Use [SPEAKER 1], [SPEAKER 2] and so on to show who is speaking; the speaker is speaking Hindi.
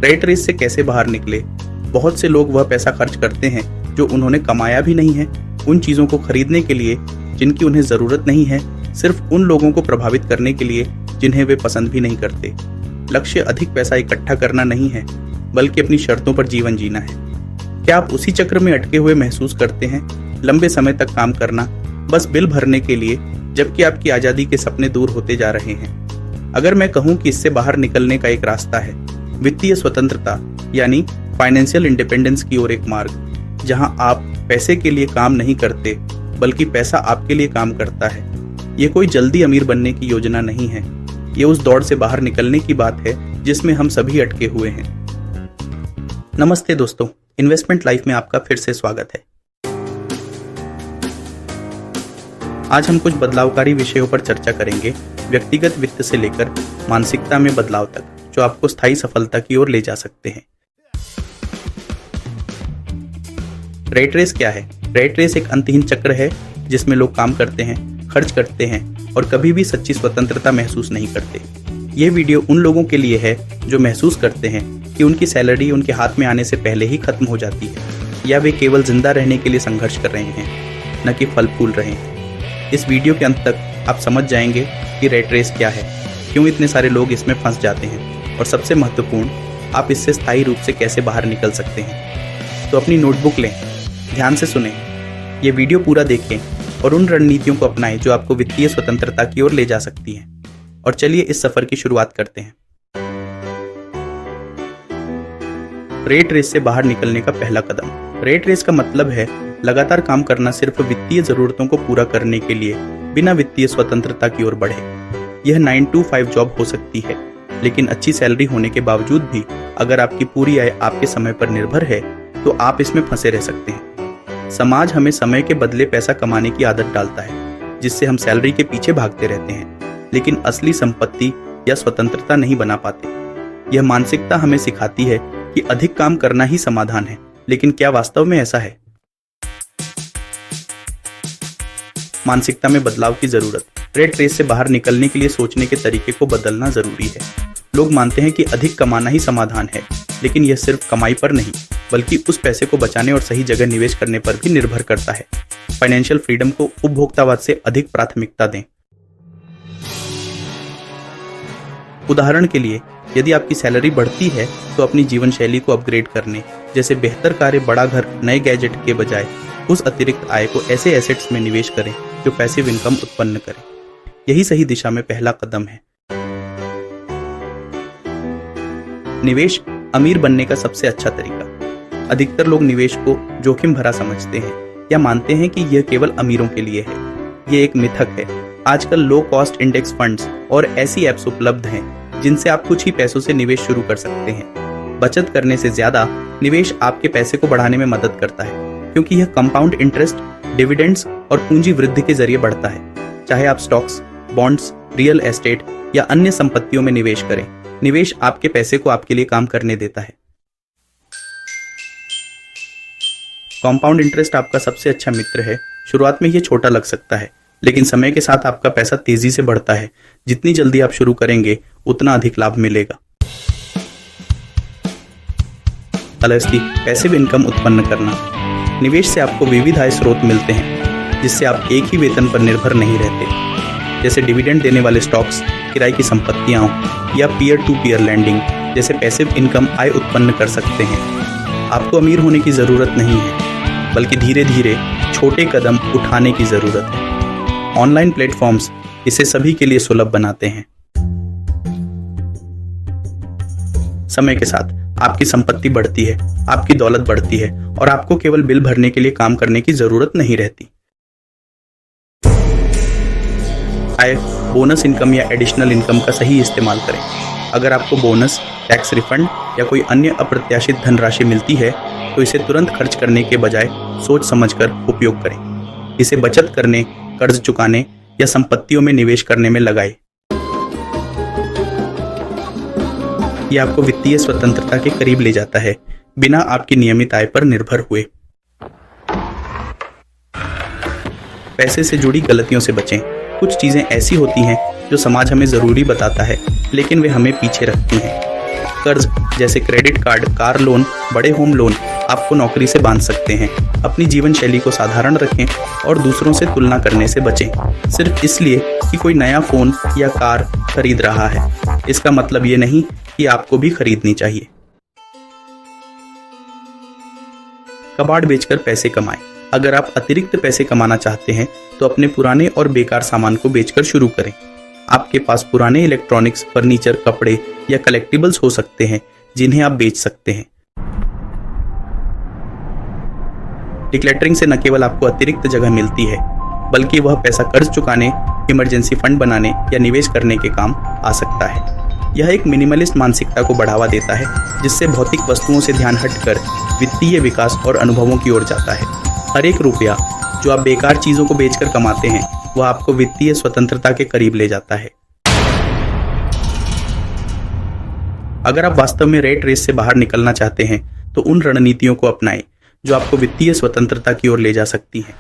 [SPEAKER 1] रेट रेस से कैसे बाहर निकले। बहुत से लोग वह पैसा खर्च करते हैं जो उन्होंने कमाया भी नहीं है, उन चीज़ों को खरीदने के लिए जिनकी उन्हें ज़रूरत नहीं है, सिर्फ उन लोगों को प्रभावित करने के लिए जिन्हें वे पसंद भी नहीं करते। लक्ष्य अधिक पैसा इकट्ठा करना नहीं है, बल्कि अपनी शर्तों पर जीवन जीना है। क्या आप उसी चक्र में अटके हुए महसूस करते हैं? लंबे समय तक काम करना बस बिल भरने के लिए, जबकि आपकी आज़ादी के सपने दूर होते जा रहे हैं। अगर मैं कहूँ कि इससे बाहर निकलने का एक रास्ता है वित्तीय स्वतंत्रता, यानी फाइनेंशियल इंडिपेंडेंस की ओर एक मार्ग, जहां आप पैसे के लिए काम नहीं करते बल्कि पैसा आपके लिए काम करता है। ये कोई जल्दी अमीर बनने की योजना नहीं है, ये उस दौड़ से बाहर निकलने की बात है जिसमें हम सभी अटके हुए हैं। नमस्ते दोस्तों, इन्वेस्टमेंट लाइफ में आपका फिर से स्वागत है। आज हम कुछ बदलावकारी विषयों पर चर्चा करेंगे, व्यक्तिगत वित्त से लेकर मानसिकता में बदलाव तक, जो आपको स्थायी सफलता की ओर ले जा सकते हैं। रेट रेस क्या है? रेट रेस एक अंतहीन चक्र है जिसमें लोग काम करते हैं, खर्च करते हैं और कभी भी सच्ची स्वतंत्रता महसूस नहीं करते। यह वीडियो उन लोगों के लिए है जो महसूस करते हैं कि उनकी सैलरी उनके हाथ में आने से पहले ही खत्म हो जाती है, या वे केवल जिंदा रहने के लिए संघर्ष कर रहे हैं, न कि फल फूल रहे हैं। इस वीडियो के अंत तक आप समझ जाएंगे कि रेट रेस क्या है, क्यों इतने सारे लोग इसमें फंस जाते हैं, और सबसे महत्वपूर्ण, आप इससे स्थायी रूप से कैसे बाहर निकल सकते हैं। तो अपनी नोटबुक लें, ध्यान से सुनें, ये वीडियो पूरा देखें और उन रणनीतियों को अपनाएं जो आपको वित्तीय स्वतंत्रता की ओर ले जा सकती हैं। और चलिए इस सफर की शुरुआत करते हैं। रेट रेस से बाहर निकलने का पहला कदम। रेट रेस का मतलब है लगातार काम करना सिर्फ वित्तीय जरूरतों को पूरा करने के लिए, बिना वित्तीय स्वतंत्रता की ओर बढ़े। यह 9 to 5 जॉब हो सकती है, लेकिन अच्छी सैलरी होने के बावजूद भी अगर आपकी पूरी आय आपके समय पर निर्भर है तो आप इसमें फंसे रह सकते हैं। समाज हमें समय के बदले पैसा कमाने की आदत डालता है, जिससे हम सैलरी के पीछे भागते रहते हैं, लेकिन असली संपत्ति या स्वतंत्रता नहीं बना पाते। यह मानसिकता हमें सिखाती है कि अधिक काम करना ही समाधान है, लेकिन क्या वास्तव में ऐसा है? मानसिकता में बदलाव की जरूरत। रेट रेस से बाहर निकलने के लिए सोचने के तरीके को बदलना जरूरी है। लोग मानते हैं कि अधिक कमाना ही समाधान है, लेकिन यह सिर्फ कमाई पर नहीं, बल्कि उस पैसे को बचाने और सही जगह निवेश करने पर भी निर्भर करता है। फाइनेंशियल फ्रीडम को उपभोक्तावाद से अधिक प्राथमिकता दें। उदाहरण के लिए, यदि आपकी सैलरी बढ़ती है तो अपनी जीवन शैली को अपग्रेड करने, जैसे बेहतर कार्य, बड़ा घर, नए गैजेट के बजाय उस अतिरिक्त आय को ऐसे एसेट्स में निवेश करें जो पैसिव इनकम उत्पन्न करें। यही सही दिशा में पहला कदम है। निवेश अमीर बनने का सबसे अच्छा तरीका। अधिकतर लोग निवेश को जोखिम भरा समझते हैं या मानते हैं कि यह केवल अमीरों के लिए है। यह एक मिथक है। आजकल लो कॉस्ट इंडेक्स फंड्स और ऐसी एप्स उपलब्ध हैं जिनसे आप कुछ ही पैसों से निवेश शुरू कर सकते हैं। बचत करने से ज्यादा निवेश आपके पैसे को बढ़ाने में मदद करता है, क्योंकि यह कंपाउंड इंटरेस्ट, डिविडेंड्स और पूंजी वृद्धि के जरिए बढ़ता है। चाहे आप स्टॉक्स, बॉन्ड्स, रियल एस्टेट या अन्य संपत्तियों में निवेश करें, निवेश आपके पैसे को आपके लिए काम करने देता है। कंपाउंड इंटरेस्ट आपका सबसे अच्छा मित्र है। शुरुआत में यह छोटा लग सकता है, लेकिन समय के साथ आपका पैसा तेजी से बढ़ता है। जितनी जल्दी आप शुरू करेंगे, उतना अधिक लाभ मिलेगा। अलग पैसिव इनकम उत्पन्न करना। निवेश से आपको विविध आय स्रोत मिलते हैं, जिससे आप एक ही वेतन पर निर्भर नहीं रहते। जैसे डिविडेंड देने वाले स्टॉक्स, किराए की संपत्तियां या पीयर टू पीयर लैंडिंग जैसे पैसिव इनकम आय उत्पन्न कर सकते हैं। आपको अमीर होने की ज़रूरत नहीं है, बल्कि धीरे धीरे छोटे कदम उठाने की ज़रूरत है। ऑनलाइन प्लेटफॉर्म्स इसे सभी के लिए सुलभ बनाते हैं। समय के साथ आपकी संपत्ति बढ़ती है, आपकी दौलत बढ़ती है और आपको केवल बिल भरने के लिए काम करने की जरूरत नहीं रहती। आय, बोनस इनकम या एडिशनल इनकम का सही इस्तेमाल करें। अगर आपको बोनस, टैक्स रिफंड या कोई अन्य अप्रत्याशित धनराशि मिलती है तो इसे तुरंत खर्च करने के बजाय सोच समझकर उपयोग करें। इसे बचत करने, कर्ज चुकाने या संपत्तियों में निवेश करने में लगाएं। यह आपको वित्तीय स्वतंत्रता के करीब ले जाता है, बिना आपकी नियमित आय पर निर्भर हुए। पैसे से जुड़ी गलतियों से बचें। कुछ चीजें ऐसी होती हैं जो समाज हमें जरूरी बताता है, लेकिन वे हमें पीछे रखती हैं। कर्ज जैसे क्रेडिट कार्ड, कार लोन, बड़े होम लोन आपको नौकरी से बांध सकते हैं। अपनी जीवन शैली को साधारण रखें और दूसरों से तुलना करने से बचें, सिर्फ इसलिए कि कोई नया फोन या कार खरीद रहा है। इसका मतलब ये नहीं कि आपको भी खरीदनी चाहिए। कबाड़ बेचकर पैसे कमाएं। अगर आप अतिरिक्त पैसे कमाना चाहते हैं तो अपने पुराने और बेकार सामान को बेचकर शुरू करें। आपके पास पुराने इलेक्ट्रॉनिक्स, फर्नीचर, कपड़े या कलेक्टिबल्स हो सकते हैं जिन्हें आप बेच सकते हैं। डिक्लटरिंग से न केवल आपको अतिरिक्त जगह मिलती है, बल्कि वह पैसा कर्ज चुकाने, इमरजेंसी फंड बनाने या निवेश करने के काम आ सकता है। यह एक मिनिमलिस्ट मानसिकता को बढ़ावा देता है, जिससे भौतिक वस्तुओं से ध्यान हटकर वित्तीय विकास और अनुभवों की ओर जाता है। हर एक रुपया जो आप बेकार चीजों को बेचकर कमाते हैं, वह आपको वित्तीय स्वतंत्रता के करीब ले जाता है। अगर आप वास्तव में रेट रेस से बाहर निकलना चाहते हैं, तो उन रणनीतियों को अपनाएं जो आपको वित्तीय स्वतंत्रता की ओर ले जा सकती हैं।